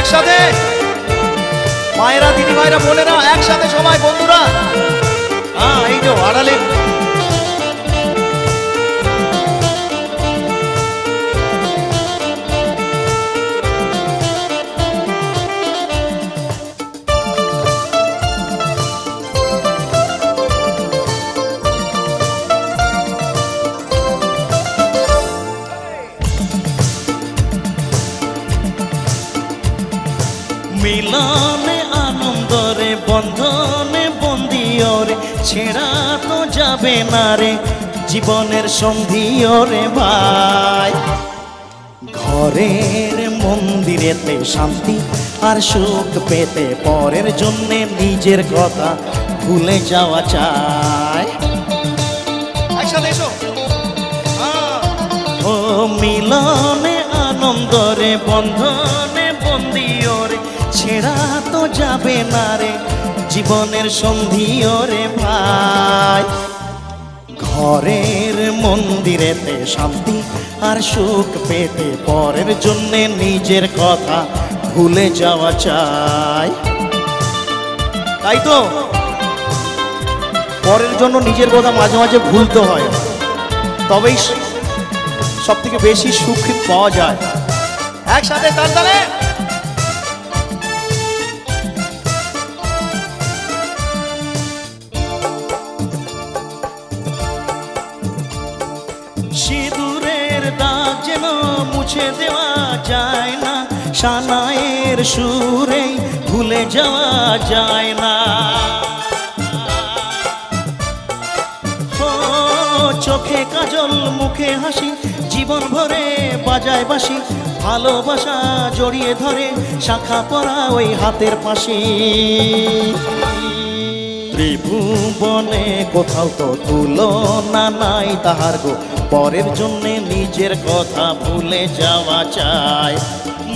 একসাথে মায়েরা দিদি ভাইরা বোনেরা একসাথে সবাই বন্ধুরা এই যে আড়ালে মিলনে আনন্দরে বন্ধনে বন্দিওরে ছেড়া তো যাবে না রে জীবনের সন্ধিওরে ভাই। ঘরের মন্দিরেতে শান্তি আর সুখ পেতে পরের জন্যে নিজের কথা ভুলে যাওয়া চায়। একসাথে এসো। ও মিলনে আনন্দরে বন্ধনে বন্দিওরে ছেড়া তো যাবে না রে জীবনের সন্ধিওরে ভাই। ঘরের মন্দিরেতে শান্তি আর সুখ পেতে পরের জন্যে নিজের কথা ভুলে যাওয়া চাই। তাই তো পরের জন্য নিজের কথা মাঝে মাঝে ভুলতে হয়, তবেই সব থেকে বেশি সুখ পাওয়া যায়। একসাথে তালে সিঁদুরের দাগ যেন মুছে দেওয়া যায় না, সানাইয়ের সুরে ভুলে যাওয়া যায় না। ও চোখে কাজল মুখে হাসি জীবন ভরে বাজায় বাঁশি, ভালোবাসা জড়িয়ে ধরে শাখা পরা ওই হাতের পাশে। ত্রিভুবনে কোথাও তো তুলনা নাই তাহার গো, পরের জন্যে নিজের কথা ভুলে যাওয়া চায়।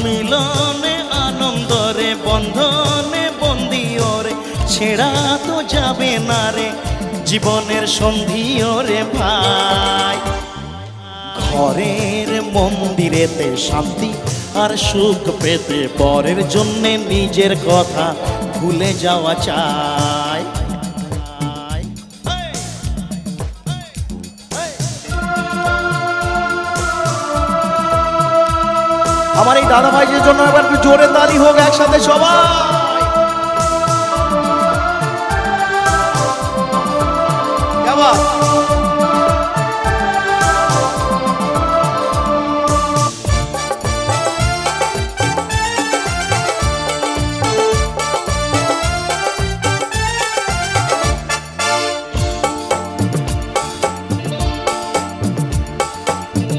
মিলনে আনন্দরে বন্ধনে বন্দিওরে ছেড়া তো যাবে না রে জীবনের সন্ধিওরে ভাই। ঘরের মন্দিরেতে শান্তি আর সুখ পেতে পরের জন্যে নিজের কথা ভুলে যাওয়া চায়। আমার এই দাদা ভাইদের জন্য এবার একটু জোরে তালি হোক একসাথে সবাই।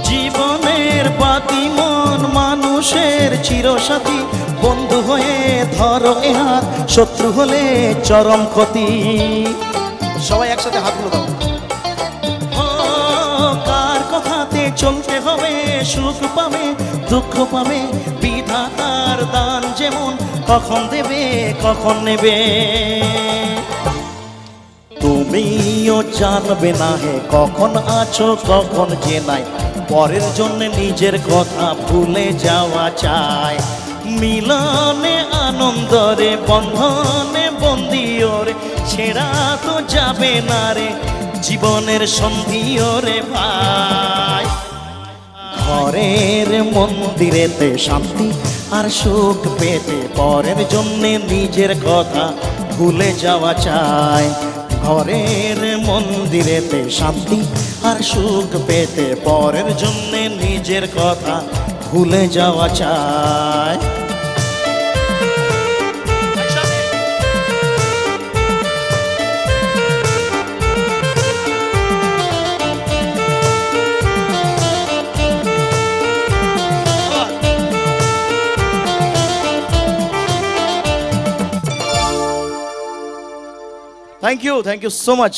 জীবনের বাতি মন মানুষের চিরসাথী, বন্ধু হয়ে ধরো এ হাত, শত্রু হলে চরম ক্ষতি। সবাই একসাথে হাতগুলো দাও। কার কথাতে চলতে হবে সুখ পাবে দুঃখ পাবে, বিধাতার দান যেমন কখন দেবে কখন নেবে। তুমিও জানবে না হে কখন আছো কখন যে নাই, পরের জন্য নিজের কথা ভুলে যাওয়া চায়। মিলনে আনন্দরে বন্ধনে বন্দিওরে ছেড়া তো যাবে না রে জীবনের সন্ধিওরে ভাই। ঘরের মন্দিরেতে শান্তি আর সুখ পেতে পরের জন্যে নিজের কথা ভুলে যাওয়া চায়। ঘরের মন্দিরেতে শান্তি আর সুখ পেতে পরের জন্যে নিজের কথা ভুলে যাওয়া চায়। Thank you so much.